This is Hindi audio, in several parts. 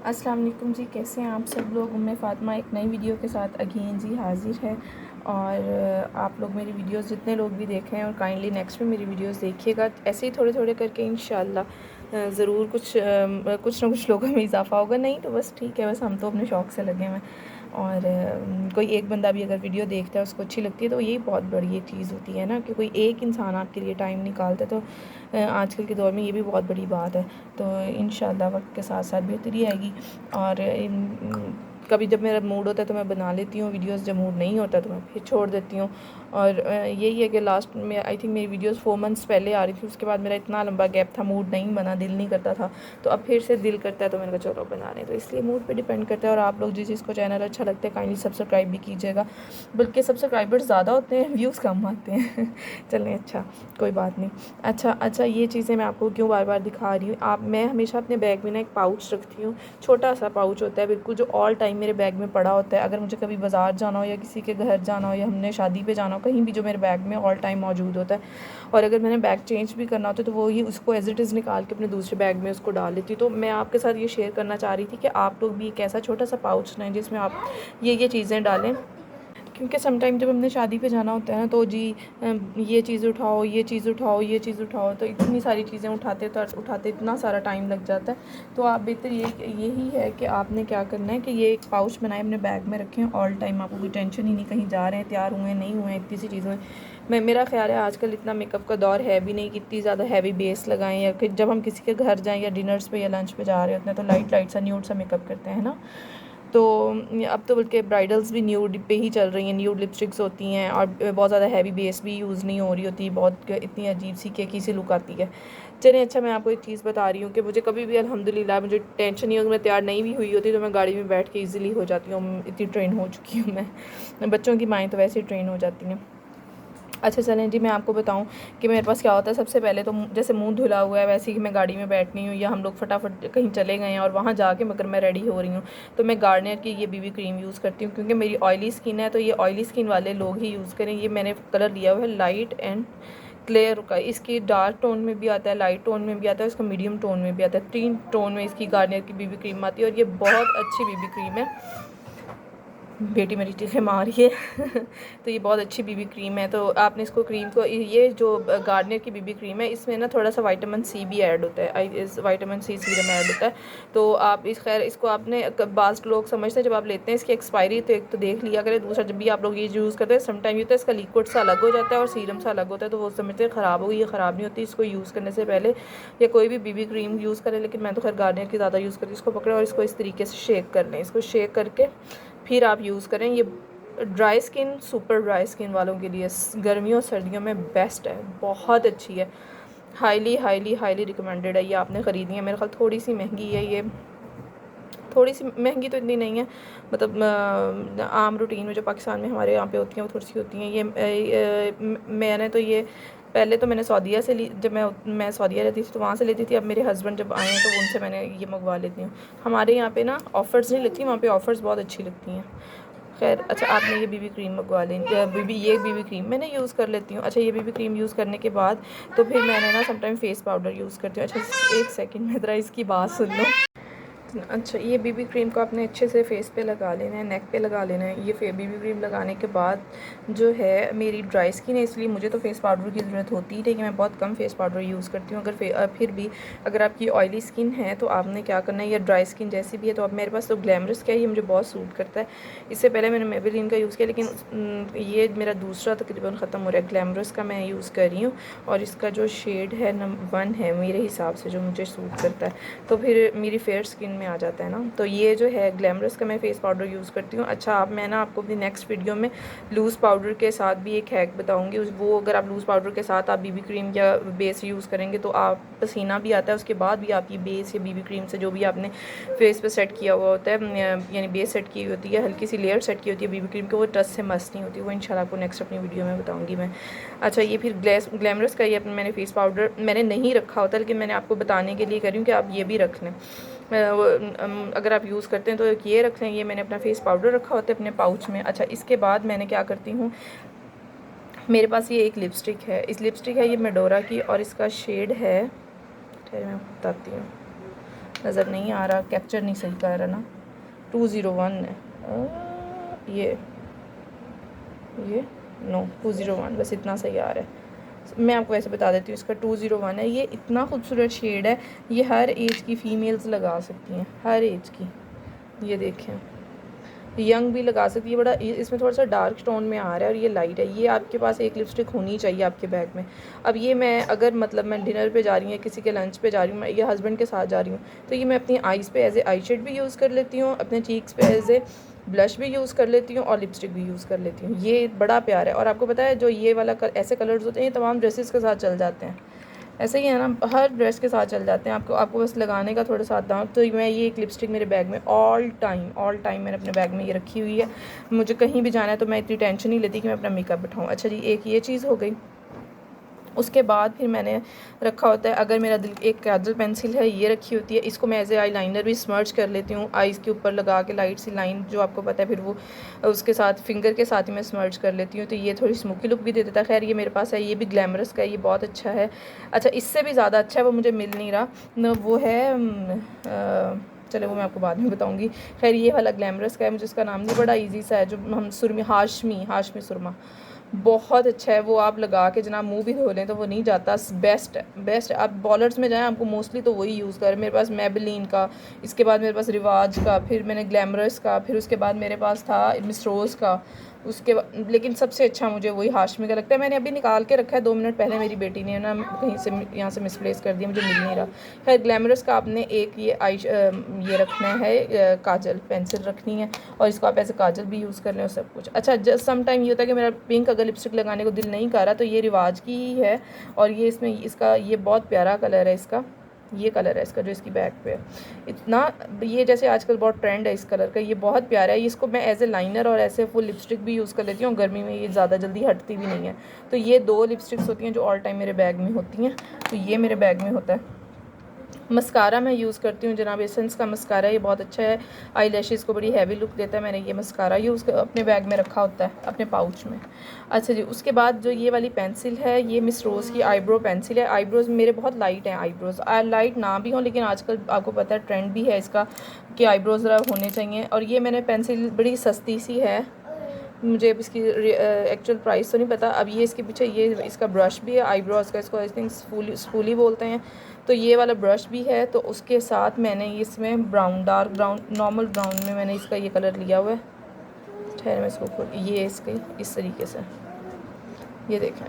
अस्सलाम वालेकुम जी, कैसे हैं आप सब लोग। मैं फ़ातिमा एक नई वीडियो के साथ अगेन जी हाज़िर है। और आप लोग मेरी वीडियोस जितने लोग भी देखें और काइंडली नेक्स्ट में मेरी वीडियोस देखिएगा। ऐसे ही थोड़े थोड़े करके इंशाल्लाह ज़रूर कुछ ना कुछ लोगों में इजाफ़ा होगा। नहीं तो बस ठीक है, बस हम तो अपने शौक़ से लगे हुए हैं। और कोई एक बंदा भी अगर वीडियो देखता है उसको अच्छी लगती है तो यही बहुत बड़ी एक चीज़ होती है ना, कि कोई एक इंसान आपके लिए टाइम निकालता है। तो आजकल के दौर में ये भी बहुत बड़ी बात है। तो इंशाल्लाह वक्त के साथ साथ बेहतरी आएगी। और कभी जब मेरा मूड होता है तो मैं बना लेती हूँ वीडियोस, जब मूड नहीं होता तो मैं फिर छोड़ देती हूँ। और यही है कि लास्ट में आई थिंक मेरी वीडियोस 4 मंथ्स पहले आ रही थी, उसके बाद मेरा इतना लंबा गैप था, मूड नहीं बना, दिल नहीं करता था। तो अब फिर से दिल करता है तो मैंने कहा चलो बना लें। तो इसलिए मूड पे डिपेंड करता है। और आप लोग जिसको चैनल अच्छा लगता है काइंडली सब्सक्राइब भी कीजिएगा। बल्कि सब्सक्राइबर्स ज़्यादा होते हैं, व्यूज़ कम आते हैं चलें, अच्छा कोई बात नहीं। अच्छा ये चीज़ें मैं आपको क्यों बार बार दिखा रही हूँ। मैं हमेशा अपने बैग में ना एक पाउच रखती हूँ। छोटा सा पाउच होता है बिल्कुल, जो ऑल टाइम मेरे बैग में पड़ा होता है। अगर मुझे कभी बाज़ार जाना हो या किसी के घर जाना हो या हमने शादी पे जाना हो, कहीं भी जो मेरे बैग में ऑल टाइम मौजूद होता है। और अगर मैंने बैग चेंज भी करना होता है तो वो ही उसको एज़ इट इज़ निकाल के अपने दूसरे बैग में उसको डाल लेती हूँ। तो मैं आपके साथ ये शेयर करना चाह रही थी कि आप लोग भी एक ऐसा छोटा सा पाउच लें जिसमें आप ये चीज़ें डालें। क्योंकि समटाइम जब हमने शादी पे जाना होता है ना, तो जी ये चीज़ उठाओ, ये चीज़ उठाओ, ये चीज़ उठाओ, तो इतनी सारी चीज़ें उठाते इतना सारा टाइम लग जाता है। तो आप बेहतर यही है कि आपने क्या करना है कि ये एक पाउच बनाए, अपने बैग में रखें ऑल टाइम। आपको कोई टेंशन ही नहीं, कहीं जा रहे हैं, तैयार हुए नहीं हुए, इतनी सी चीज़ों में मेरा ख़्याल है आजकल इतना मेकअप का दौर है भी नहीं कि इतनी ज़्यादा हैवी बेस लगाएं, या फिर जब हम किसी के घर जाएँ या डिनर्स पे या लंच पे जा रहे होते हैं तो लाइट लाइट सा न्यूड सा मेकअप करते हैं ना। तो अब तो बल्कि ब्राइडल्स भी न्यूड पे ही चल रही हैं, न्यूड लिपस्टिक्स होती हैं और बहुत ज़्यादा हैवी बेस भी यूज़ नहीं हो रही होती, बहुत इतनी अजीब सी केकी सी लुक आती है। चलिए अच्छा, मैं आपको एक चीज़ बता रही हूँ कि मुझे कभी भी अल्हम्दुलिल्लाह मुझे टेंशन नहीं होगी, मैं तैयार नहीं भी हुई होती तो मैं गाड़ी में बैठ के ईज़िली हो जाती हूँ, इतनी ट्रेन हो चुकी हूँ मैं। बच्चों की माएँ तो वैसे ही ट्रेन हो जाती हैं। अच्छा चलें जी, मैं आपको बताऊं कि मेरे पास क्या होता है। सबसे पहले तो जैसे मुंह धुला हुआ है वैसे ही मैं गाड़ी में बैठनी हूँ, या हम लोग फटाफट कहीं चले गए हैं और वहाँ जाके मगर मैं रेडी हो रही हूँ तो मैं गार्नियर की ये बीबी क्रीम यूज़ करती हूँ। क्योंकि मेरी ऑयली स्किन है तो ये ऑयली स्किन वाले लोग ही यूज़ करें। ये मैंने कलर लिया हुआ है लाइट एंड क्लियर का। इसकी डार्क टोन में भी आता है, लाइट टोन में भी आता है, इसका मीडियम टोन में भी आता है। 3 टोन में इसकी गार्नियर की बीबी क्रीम आती है और ये बहुत अच्छी बीबी क्रीम है। बेटी मेरी चीखें मार रही है तो ये बहुत अच्छी बीबी क्रीम है। तो आपने इसको क्रीम को, ये जो गार्नियर की बीबी क्रीम है इसमें ना थोड़ा सा विटामिन सी भी ऐड होता है, इस विटामिन सी सीरम ऐड होता है। तो आप इसको आपने बाज़ लोग समझते हैं जब आप लेते हैं इसकी एक्सपायरी तो एक तो देख लिया करें, दूसरा जब भी आप लोग ये यूज़ करते हैं समटाइम होता है इसका लिक्विड सा अलग हो जाता है और सीरम सा अलग होता है, तो वो समझते हैं ख़राब हो गई। ये ख़राब नहीं होती। इसको यूज़ करने से पहले या कोई भी बीबी क्रीम यूज़ करें, लेकिन मैं तो खैर गार्नियर की ज़्यादा यूज़ करती हूँ। इसको पकड़ें और इसको इस तरीके से शेक कर लें। इसको शेक करके फिर आप यूज़ करें। ये dry skin, super dry skin वालों के लिए गर्मियों सर्दियों में बेस्ट है, बहुत अच्छी है, हाईली हाईली हाईली रिकमेंडेड है। ये आपने ख़रीदनी है। मेरे ख्याल थोड़ी सी महंगी है ये, थोड़ी सी महंगी तो इतनी नहीं है, मतलब आम रूटीन में जो पाकिस्तान में हमारे यहाँ पे होती हैं वो थोड़ी सी होती हैं। ये मैंने तो ये पहले तो मैंने सऊदीया से ली, जब मैं सऊदीया रहती थी तो वहाँ से लेती थी। अब मेरे हस्बैंड जब आए हैं तो उनसे मैंने ये मंगवा लेती हूँ। हमारे यहाँ पे ना ऑफ़र्स नहीं लगती, वहाँ पे ऑफ़र्स बहुत अच्छी लगती हैं। खैर अच्छा, आपने ये बीबी क्रीम मंगवा लें। ये बीबी क्रीम मैंने यूज़ कर लेती हूँ। अच्छा, ये बीबी क्रीम यूज़ करने के बाद तो फिर मैंने ना समटाइम फ़ेस पाउडर यूज़ करती हूँ। अच्छा एक सेकंड में ज़रा इसकी बात सुन लो। अच्छा, ये बीबी क्रीम को आपने अच्छे से फेस पे लगा लेना है, नेक पे लगा लेना है। ये बीबी क्रीम लगाने के बाद जो है, मेरी ड्राई स्किन है इसलिए मुझे तो फेस पाउडर की ज़रूरत होती है, लेकिन मैं बहुत कम फेस पाउडर यूज़ करती हूँ। फिर भी अगर आपकी ऑयली स्किन है तो आपने क्या करना है, या ड्राई स्किन जैसी भी है, तो अब मेरे पास तो ग्लैमरस का ये मुझे बहुत सूट करता है। इससे पहले मैंने मेबेलिन का यूज़ किया, लेकिन ये मेरा दूसरा तकरीबन ख़त्म हो रहा है। ग्लैमरस का मैं यूज़ कर रही हूँ और इसका जो शेड है नंबर 1 है मेरे हिसाब से, जो मुझे सूट करता है। तो फिर मेरी फेयर स्किन में आ जाता है ना। तो ये जो है ग्लैमरस का मैं फ़ेस पाउडर यूज़ करती हूँ। अच्छा, अब मैं ना आपको अपनी नेक्स्ट वीडियो में लूज़ पाउडर के साथ भी एक हैक बताऊँगी। वो अगर आप लूज़ पाउडर के साथ आप बीबी क्रीम या बेस यूज़ करेंगे तो आप पसीना भी आता है, उसके बाद भी आप ये बेस या बीबी क्रीम से जो भी आपने फेस पे सेट किया हुआ होता है, यानी बेस सेट की होती है, हल्की सी लेयर सेट की होती है बीबी क्रीम की, वो टच से मस नहीं होती। वो इंशाल्लाह आपको नेक्स्ट अपनी वीडियो में बताऊँगी मैं। अच्छा, ये फिर ग्लैमरस का ये मैंने फ़ेस पाउडर मैंने नहीं रखा होता, लेकिन मैंने आपको बताने के लिए कर रही हूँ कि आप ये भी रख लें। अगर आप यूज़ करते हैं तो ये रख लें। ये मैंने अपना फ़ेस पाउडर रखा होता है अपने पाउच में। अच्छा, इसके बाद मैंने क्या करती हूँ, मेरे पास ये एक लिपस्टिक है। ये मेडोरा की और इसका शेड है, ठहरे मैं बताती हूँ, नज़र नहीं आ रहा, कैप्चर नहीं सही कर रहा ना। 201 है ये नो 201, बस इतना सही आ रहा है। मैं आपको वैसे बता देती हूँ, इसका 201 है। ये इतना खूबसूरत शेड है, ये हर एज की फ़ीमेल्स लगा सकती हैं, हर एज की। ये देखें, यंग भी लगा सकती है। बड़ा इसमें थोड़ा सा डार्क टोन में आ रहा है और ये लाइट है। ये आपके पास एक लिपस्टिक होनी चाहिए आपके बैग में। अब ये मैं अगर मतलब मैं डिनर पे जा रही हूँ, किसी के लंच पे जा रही हूँ, या हस्बैंड के साथ जा रही हूँ, तो ये मैं अपनी आइज़ पे एज ए आई शेड भी यूज़ कर लेती हूँ, अपने चीक्स पे एज ए ब्लश भी यूज़ कर लेती हूँ और लिपस्टिक भी यूज़ कर लेती हूँ। ये बड़ा प्यार है। और आपको पता है जो ये वाला ऐसे कलर्स होते हैं, ये तमाम ड्रेसेस के साथ चल जाते हैं। ऐसे ही है ना, हर ड्रेस के साथ चल जाते हैं। आपको बस लगाने का थोड़ा सा आता। तो मैं ये एक लिपस्टिक मेरे बैग में ऑल टाइम मैंने अपने बैग में ये रखी हुई है। मुझे कहीं भी जाना है तो मैं इतनी टेंशन नहीं लेती कि मैं अपना मेकअप बिठाऊँ। अच्छा जी, एक ये चीज़ हो गई। उसके बाद फिर मैंने रखा होता है, अगर मेरा दिल, एक काजल पेंसिल है, ये रखी होती है। इसको मैं एज ए आई लाइनर भी स्मर्च कर लेती हूँ, आइज़ के ऊपर लगा के लाइट सी लाइन जो आपको पता है, फिर वो उसके साथ फिंगर के साथ ही मैं स्मर्च कर लेती हूँ, तो ये थोड़ी स्मोकी लुक भी दे देता है। खैर ये मेरे पास है, ये भी ग्लैमरस का है, ये बहुत अच्छा है। अच्छा, इससे भी ज़्यादा अच्छा है, वो मुझे मिल नहीं रहा न, वो है चलो वो मैं आपको बाद में बताऊंगी। खैर ये वाला ग्लैमरस का है, मुझे उसका नाम नहीं, बड़ा इजी सा है, जो हम सुरमी, हाशमी सुरमा, बहुत अच्छा है। वो आप लगा के जनाब मुंह भी धो लें तो वो नहीं जाता। बेस्ट आप बॉलर्स में जाएं, आपको मोस्टली तो वही यूज़ करें। मेरे पास मेबेलिन का, इसके बाद मेरे पास रिवाज का, फिर मैंने ग्लैमरस का, फिर उसके बाद मेरे पास था मिस रोज़ का, उसके बाद लेकिन सबसे अच्छा मुझे वही हाशमी का लगता है। मैंने अभी निकाल के रखा है, 2 मिनट पहले मेरी बेटी ने ना कहीं से यहाँ से मिसप्लेस कर दिया, मुझे मिल नहीं रहा। खैर ग्लैमरस का आपने एक ये रखना है, काजल पेंसिल रखनी है, और इसको आप ऐसे काजल भी यूज़ कर लें और सब कुछ। अच्छा, जस्ट सम टाइम ये होता है कि मेरा पिंक अगर लिपस्टिक लगाने को दिल नहीं कर रहा, तो ये रिवाज की ही है, और ये इसमें इसका ये बहुत प्यारा कलर है, इसका ये कलर है इसका जो इसकी बैक पे है। इतना ये जैसे आजकल बहुत ट्रेंड है इस कलर का, ये बहुत प्यारा है। इसको मैं एज ए लाइनर और ऐसे फुल लिपस्टिक भी यूज़ कर लेती हूँ। गर्मी में ये ज़्यादा जल्दी हटती भी नहीं है। तो ये 2 लिपस्टिक्स होती हैं जो ऑल टाइम मेरे बैग में होती हैं, तो ये मेरे बैग में होता है। मस्कारा मैं यूज़ करती हूँ जनाब, एसेंस का मस्कारा, ये बहुत अच्छा है, आई लैशेज़ को बड़ी हैवी लुक देता है। मैंने ये मस्कारा अपने बैग में रखा होता है, अपने पाउच में। अच्छा जी, उसके बाद जो ये वाली पेंसिल है, ये मिस रोज़ की आईब्रो पेंसिल है। आईब्रोज़ मेरे बहुत लाइट हैं, आईब्रोज़ लाइट ना भी हों, लेकिन आजकल आपको पता है ट्रेंड भी है इसका कि आईब्रोज़ ज़रा होने चाहिए। और ये मैंने पेंसिल बड़ी सस्ती सी है, मुझे अब इसकी एक्चुअल प्राइस तो नहीं पता। अब ये इसके पीछे ये इसका ब्रश भी है आईब्रोज़ का, इसको आई थिंक स्पूली बोलते हैं। तो ये वाला ब्रश भी है। तो उसके साथ मैंने इसमें brown, dark brown, normal brown में मैंने इसका ये कलर लिया हुआ है। ठहर मैं इसको ये इसके इस तरीके से ये देखें,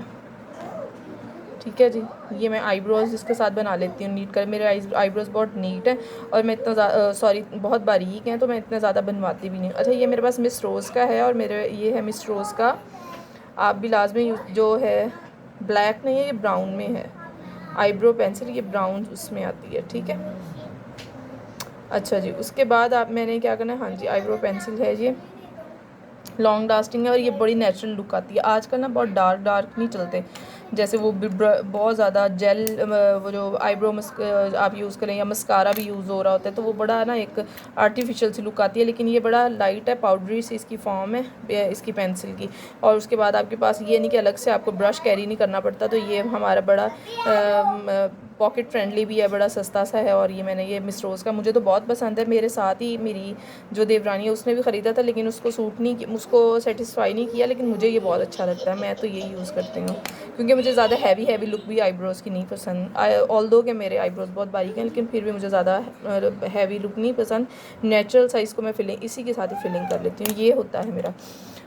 ठीक है जी। ये मैं आईब्रोज़ इसके साथ बना लेती हूँ नीट कर। मेरे आईब्रोज़ बहुत नीट है और मैं इतना सॉरी बहुत बारीक हैं, तो मैं इतना ज़्यादा बनवाती भी नहीं हूँ। अच्छा, ये मेरे पास मिस रोज़ का है, और मेरे ये है मिस रोज़ का, आप भी लाजमी जो है, ब्लैक नहीं है, ये ब्राउन में है आईब्रो पेंसिल, ये ब्राउन उसमें आती है, ठीक है। अच्छा जी, उसके बाद आप मैंने क्या करना है, हाँ जी, आईब्रो पेंसिल है, ये लॉन्ग लास्टिंग है और ये बड़ी नेचुरल लुक आती है। आजकल ना बहुत डार्क नहीं चलते, जैसे वो बहुत ज़्यादा जेल, वो जो आईब्रो आप यूज़ करें, या मस्कारा भी यूज़ हो रहा होता है, तो वो बड़ा ना एक आर्टिफिशियल सी लुक आती है। लेकिन ये बड़ा लाइट है, पाउडरी सी इसकी फॉर्म है इसकी पेंसिल की। और उसके बाद आपके पास ये नहीं कि अलग से आपको ब्रश कैरी नहीं करना पड़ता, तो ये हमारा बड़ा पॉकेट फ्रेंडली भी है, बड़ा सस्ता सा है। और ये मैंने ये मिस रोज़ का मुझे तो बहुत पसंद है। मेरे साथ ही मेरी जो देवरानी है उसने भी ख़रीदा था, लेकिन उसको सूट नहीं, उसको सेटिस्फाई नहीं किया, लेकिन मुझे ये बहुत अच्छा लगता है। मैं तो यही यूज़ करती हूँ, क्योंकि मुझे ज़्यादा हैवी लुक भी आईब्रोज़ की नहीं पसंद। ऑल्दो के मेरे आईब्रोज़ बहुत बारीक हैं, लेकिन फिर भी मुझे ज़्यादा हैवी लुक नहीं पसंद। नेचुरल साइज़ को मैं इसी के साथ ही फिलिंग कर लेती हूँ, ये होता है मेरा।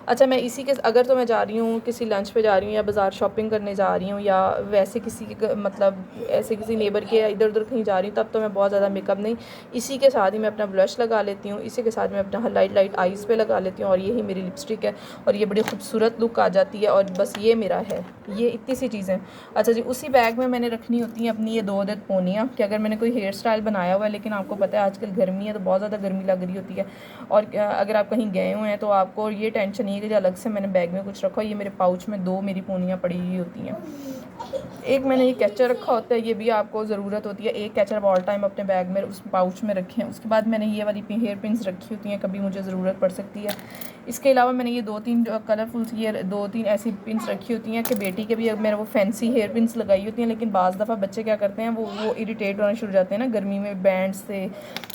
अच्छा, मैं इसी के अगर तो मैं जा रही हूँ किसी लंच पे जा रही हूँ, या बाज़ार शॉपिंग करने जा रही हूँ, या वैसे किसी मतलब ऐसे किसी नेबर के इधर उधर कहीं जा रही हूँ, तब तो मैं बहुत ज़्यादा मेकअप नहीं, इसी के साथ ही मैं अपना ब्लश लगा लेती हूँ, इसी के साथ मैं अपना लाइट आइज़ पे लगा लेती हूँ, और यही मेरी लिपस्टिक है, और ये बड़ी खूबसूरत लुक आ जाती है। और बस ये मेरा है, ये इतनी सी चीज़ें। अच्छा जी, उसी बैग में मैंने रखनी होती हैं अपनी ये 2 अदद पोनियाँ, कि अगर मैंने कोई हेयर स्टाइल बनाया हुआ है, लेकिन आपको पता है आजकल गर्मी है, तो बहुत ज़्यादा गर्मी लग रही होती है, और अगर आप कहीं गए हुए हैं तो आपको ये टेंशन नहीं है कि अलग से मैंने बैग में कुछ रखा हो। ये मेरे पाउच में 2 मेरी पोनियाँ पड़ी हुई होती हैं। एक मैंने ये कैचर रखा होता है, ये भी आपको ज़रूरत होती है, एक कैचर आप ऑल टाइम अपने बैग में उस पाउच में रखें। उसके बाद मैंने ये वाली हेयर पिन्स रखी होती हैं, कभी मुझे ज़रूरत पड़ सकती है। इसके अलावा मैंने ये 2-3 कलरफुल ये 2-3 ऐसी पिन्स रखी होती हैं कि बेटी के भी मैंने वो फैंसी हेयर पिन्स लगाई होती हैं, लेकिन बाज़ दफ़ा बच्चे क्या करते हैं वो इरिटेट होना शुरू हो जाते हैं ना गर्मी में बैंड से,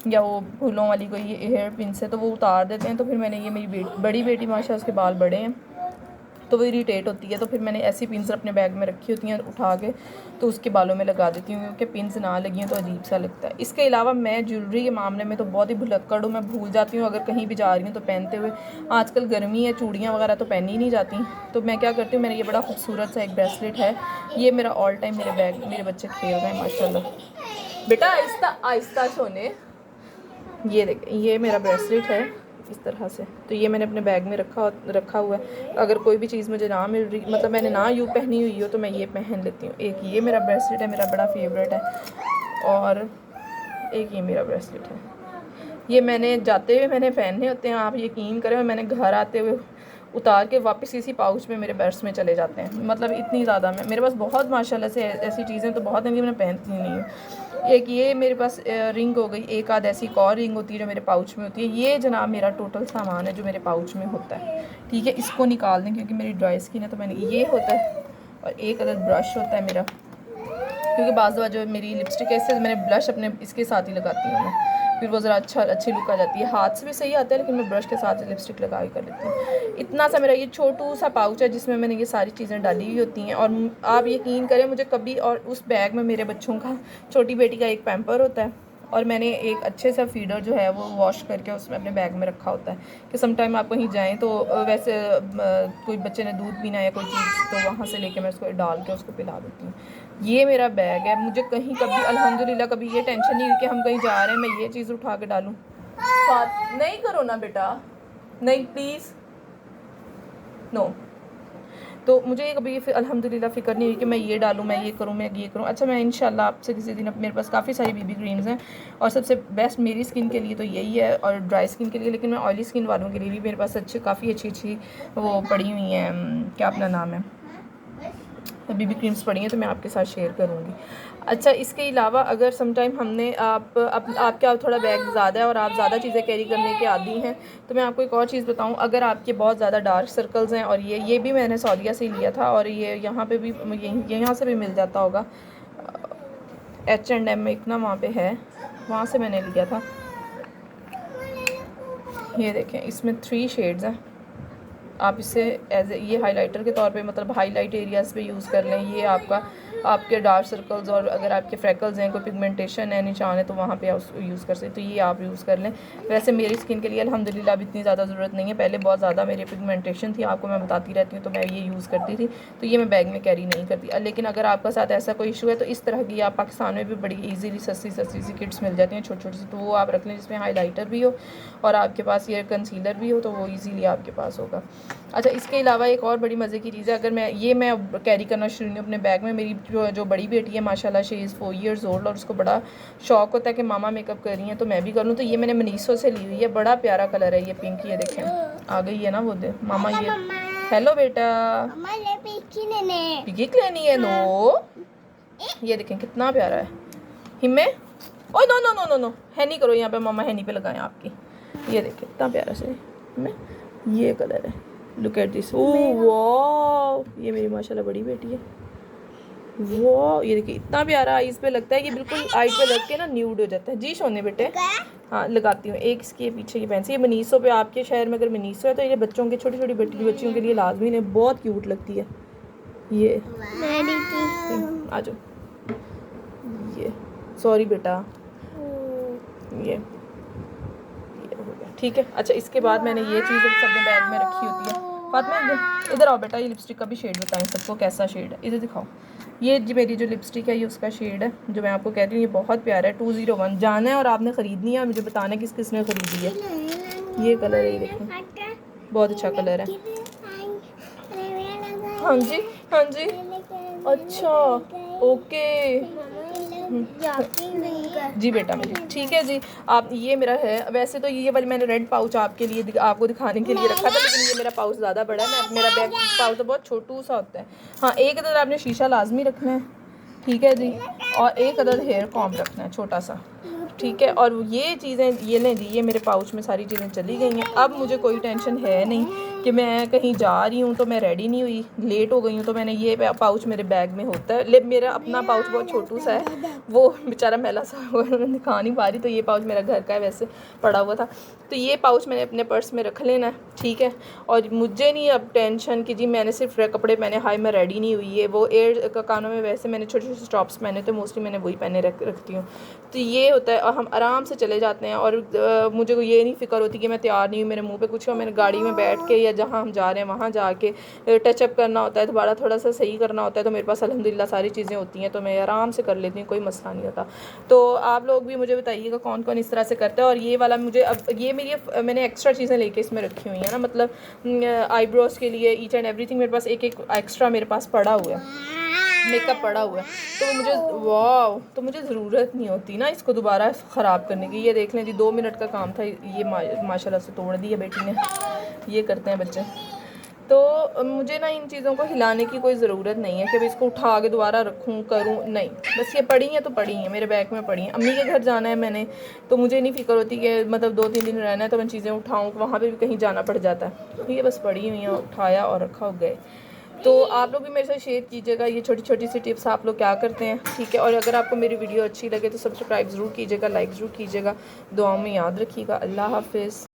या वो फूलों वाली कोई हेयर पिन्स है तो वो उतार देते हैं। तो फिर मैंने ये मेरी बड़ी बेटी माशाल्लाह उसके बाल बड़े हैं तो वो इरिटेट होती है, तो फिर मैंने ऐसी पिन्स अपने बैग में रखी होती हैं उठा के, तो उसके बालों में लगा देती हूँ क्योंकि पिन्स ना लगी हैं तो अजीब सा लगता है। इसके अलावा मैं ज्वेलरी के मामले में तो बहुत ही भुलक्कड़ हूँ, मैं भूल जाती हूँ अगर कहीं भी जा रही हूँ तो पहनते हुए। आजकल गर्मी है, चूड़ियाँ वगैरह तो पहनी ही नहीं जाती, तो मैं क्या करती हूँ, मैंने ये बड़ा खूबसूरत सा एक ब्रेसलेट है, ये मेरा ऑल टाइम मेरे बैग, मेरे बच्चे खेल रहे हैं माशाल्लाह। बेटा आहिस्ता आहिस्ता सोने। ये देखें, ये मेरा ब्रेसलेट है इस तरह से, तो ये मैंने अपने बैग में रखा हुआ है। अगर कोई भी चीज़ मुझे ना मिल रही, मतलब मैंने ना यूँ पहनी हुई हो तो मैं ये पहन लेती हूँ। एक ये मेरा ब्रेसलेट है, मेरा बड़ा फेवरेट है, और एक ये मेरा ब्रेसलेट है। ये मैंने जाते हुए मैंने पहनने होते हैं, आप यकीन करें, मैंने घर आते हुए उतार के वापस इसी पाउच में मेरे पर्स में चले जाते हैं। मतलब इतनी ज़्यादा मेरे पास बहुत माशाल्लाह से ऐसी चीज़ें तो बहुत हैं कि मैं पहनती नहीं हूँ। एक ये मेरे पास रिंग हो गई, एक आध ऐसी एक और रिंग होती है जो मेरे पाउच में होती है। ये जनाब मेरा टोटल सामान है जो मेरे पाउच में होता है, ठीक है। इसको निकाल दें क्योंकि मेरी ड्राई स्किन है, तो मैंने ये होता है, और एक अदर ब्रश होता है मेरा, क्योंकि बाज़ दफ़ा जो मेरी लिपस्टिक है इससे मैंने ब्लश अपने इसके साथ ही लगाती हूँ मैं, फिर वो ज़रा अच्छी लुक आ जाती है। हाथ से भी सही आता है लेकिन मैं ब्रश के साथ लिपस्टिक लगा कर लेती हूँ। इतना सा मेरा ये छोटू सा पाउच है जिसमें मैंने ये सारी चीज़ें डाली हुई होती हैं। और आप यकीन करें मुझे कभी, और उस बैग में मेरे बच्चों का, छोटी बेटी का एक पैम्पर होता है, और मैंने एक अच्छे सा फीडर जो है वो वॉश करके उसमें अपने बैग में रखा होता है कि सम टाइम आप कहीं जाएँ तो वैसे कोई बच्चे ने दूध पीना या कोई चीज़ तो वहाँ से लेके मैं उसको डाल के उसको पिला देती हूँ। ये मेरा बैग है, मुझे कहीं कभी अल्हम्दुलिल्लाह कभी ये टेंशन नहीं हुई कि हम कहीं जा रहे हैं मैं ये चीज़ उठा के डालूँ। नहीं करो ना बेटा, नहीं प्लीज़, नो। तो मुझे कभी अल्हम्दुलिल्लाह फ़िक्र नहीं हुई कि मैं ये डालूँ, मैं ये करूँ, मैं ये करूँ। अच्छा, मैं इंशाल्लाह आपसे किसी दिन, मेरे पास काफ़ी सारी बीबी क्रीम्स हैं और सबसे बेस्ट मेरी स्किन के लिए तो यही है, और ड्राई स्किन के लिए, लेकिन मैं ऑयली स्किन वालों के लिए भी मेरे पास काफ़ी अच्छी वो पड़ी हुई हैं, क्या अपना नाम है, बीबी क्रीम्स पड़ी हैं, तो मैं आपके साथ शेयर करूँगी। अच्छा, इसके अलावा अगर सम टाइम हमने आपके थोड़ा बैग ज़्यादा है और आप ज़्यादा चीज़ें कैरी करने के आदी हैं, तो मैं आपको एक और चीज़ बताऊँ। अगर आपके बहुत ज़्यादा डार्क सर्कल्स हैं, और ये भी मैंने सऊदीया से लिया था, और ये यहाँ पे भी यहाँ से भी मिल जाता होगा, H&M में एक ना वहाँ पे है, वहाँ से मैंने लिया था। ये देखें, इसमें 3 शेड्स हैं। आप इसे ये हाइलाइटर के तौर पे, मतलब हाईलाइट एरियाज़ पे यूज़ कर लें। ये आपके डार्क सर्कल्स, और अगर आपके फ्रैकल्स हैं, कोई पिगमेंटेशन है, निशान है, तो वहाँ पे आप यूज़ कर सकते, तो ये आप यूज़ कर लें। वैसे मेरी स्किन के लिए अल्हम्दुलिल्लाह अब इतनी ज़्यादा ज़रूरत नहीं है, पहले बहुत ज़्यादा मेरी पिगमेंटेशन थी, आपको मैं बताती रहती हूँ, तो मैं ये यूज़ करती थी, तो ये मैं बैग में कैरी नहीं करती। लेकिन अगर आपका साथ ऐसा कोई इशू है तो इस तरह की आप पाकिस्तान में भी बड़ी ईजीली सस्ती सी किट्स मिल जाती हैं, छोटी सी, तो वो आप रख लें जिसमें हाईलाइटर भी हो और आपके पास ये कंसीलर भी हो, तो वो ईजीली आपके पास होगा। अच्छा, इसके अलावा एक और बड़ी मज़े की चीज़ है, अगर मैं कैरी करना शुरू हूँ अपने बैग में। मेरी जो बड़ी बेटी है माशाल्लाह, शी इज़ 4 years old, और उसको बड़ा शौक होता है कि मामा मेकअप कर रही हैं तो मैं भी कर लूँ। तो ये मैंने मनीसो से ली हुई है, बड़ा प्यारा कलर है ये, पिंक। ये देखें आ गई है ना वो दे मामा। ये हेलो बेटा, पिंक लेनी है, नो। ये देखें कितना प्यारा है। हिम्मे, oh no no no no no, हैनी करो यहाँ पे, मामा हैनी पे लगाएं आपकी। ये देखें कितना प्यारा से हिम्मे, ये कलर है, लुक एट दिस। ओह वाह, ये मेरी माशाल्लाह बड़ी बेटी है। वो ये देखिए इतना प्यारा, आईज पे लगता है कि बिल्कुल आईज पे लग के ना न्यूड हो जाता है। जी सोने बेटे, हाँ लगाती हूँ। एक इसके पीछे की पेंसिल, ये मनीसो पे, आपके शहर में अगर मनीसो है तो ये बच्चों के, छोटी छोटी बच्चियों के लिए लाजमी है, बहुत क्यूट लगती है। ये आ जाओ, ये सॉरी बेटा, ये हो गया, ठीक है। अच्छा, इसके बाद मैंने ये चीज़ अपने बैग में रखी होती है। फातिमा इधर आओ बेटा, ये लिपस्टिक का भी शेड बताएं सबको कैसा शेड है, इधर दिखाओ। ये मेरी जो लिपस्टिक है ये उसका शेड है, जो मैं आपको कहती हूँ ये बहुत प्यारा है। 201 जाना है और आपने ख़रीदनी है, मुझे बताना है किस किसने ख़रीदी है। ये कलर है, ये देखो बहुत अच्छा कलर है। हाँ जी, हाँ जी, अच्छा ओके जी बेटा मेरी, ठीक है जी। आप ये मेरा है, वैसे तो ये वाली मैंने रेड पाउच आपके लिए आपको दिखाने के लिए रखा था, लेकिन ये मेरा पाउच ज़्यादा बड़ा है, मेरा बैग पाउच तो बहुत छोटू सा होता है। हाँ, एक अदर आपने शीशा लाजमी रखना है, ठीक है जी, और एक अदर हेयर कॉम्ब रखना है छोटा सा, ठीक है। और ये चीज़ें ये लें जी, ये मेरे पाउच में सारी चीज़ें चली गई हैं। अब मुझे कोई टेंशन है नहीं कि मैं कहीं जा रही हूँ तो मैं रेडी नहीं हुई, लेट हो गई हूँ, तो मैंने ये पाउच मेरे बैग में होता है। ले मेरा अपना पाउच बहुत छोटू सा है, वो बेचारा मैला सा दिखा नहीं पा रही, तो ये पाउच मेरा घर का है, वैसे पड़ा हुआ था, तो ये पाउच मैंने अपने पर्स में रख लेना है, ठीक है। और मुझे नहीं अब टेंशन कि जी मैंने सिर्फ कपड़े पहने, हाय मैं रेडी नहीं हुई है। वो एयर का कानों में वैसे मैंने छोटे छोटे टॉप्स पहने थे, मोस्टली मैंने वही पहने रखती हूँ। तो ये होता है, और हम आराम से चले जाते हैं। और मुझे को ये नहीं फ़िक्र होती कि मैं तैयार नहीं हूँ, मेरे मुंह पे कुछ हो, मैंने गाड़ी में बैठ के या जहाँ हम जा रहे हैं वहाँ जाके टचअप करना होता है, दोबारा थोड़ा सा सही करना होता है, तो मेरे पास अल्हम्दुलिल्लाह सारी चीज़ें होती हैं, तो मैं आराम से कर लेती हूँ, कोई मसला नहीं होता। तो आप लोग भी मुझे बताइएगा कौन कौन इस तरह से करते हैं। और ये वाला मुझे अब ये मेरी मैंने एक्स्ट्रा चीज़ें लेके इसमें रखी हुई हैं ना, मतलब आईब्रोज़ के लिए ईच एंड एवरीथिंग मेरे पास एक एक एक्स्ट्रा मेरे पास पड़ा हुआ है, मेकअप पड़ा हुआ है, तो मुझे वाह, तो मुझे ज़रूरत नहीं होती ना इसको दोबारा ख़राब करने की। ये देख लें जी, 2 मिनट का काम था, ये माशाल्लाह से तोड़ दिया बेटी ने। ये करते हैं बच्चे। तो मुझे ना इन चीज़ों को हिलाने की कोई ज़रूरत नहीं है कि मैं इसको उठा के दोबारा रखूँ करूँ, नहीं, बस ये पड़ी हैं तो पड़ी हैं, मेरे बैग में पड़ी हैं। अम्मी के घर जाना है मैंने, तो मुझे नहीं फ़िक्र होती कि मतलब 2-3 दिन रहना है तो मैं चीज़ें उठाऊँ, वहाँ पे भी कहीं जाना पड़ जाता है। ये बस पड़ी हुई हैं, उठाया और रखा, हो गए। तो आप लोग भी मेरे साथ शेयर कीजिएगा ये छोटी छोटी सी टिप्स आप लोग क्या करते हैं, ठीक है। और अगर आपको मेरी वीडियो अच्छी लगे तो सब्सक्राइब ज़रूर कीजिएगा, लाइक ज़रूर कीजिएगा, दुआओं में याद रखिएगा। अल्लाह हाफ़िज़।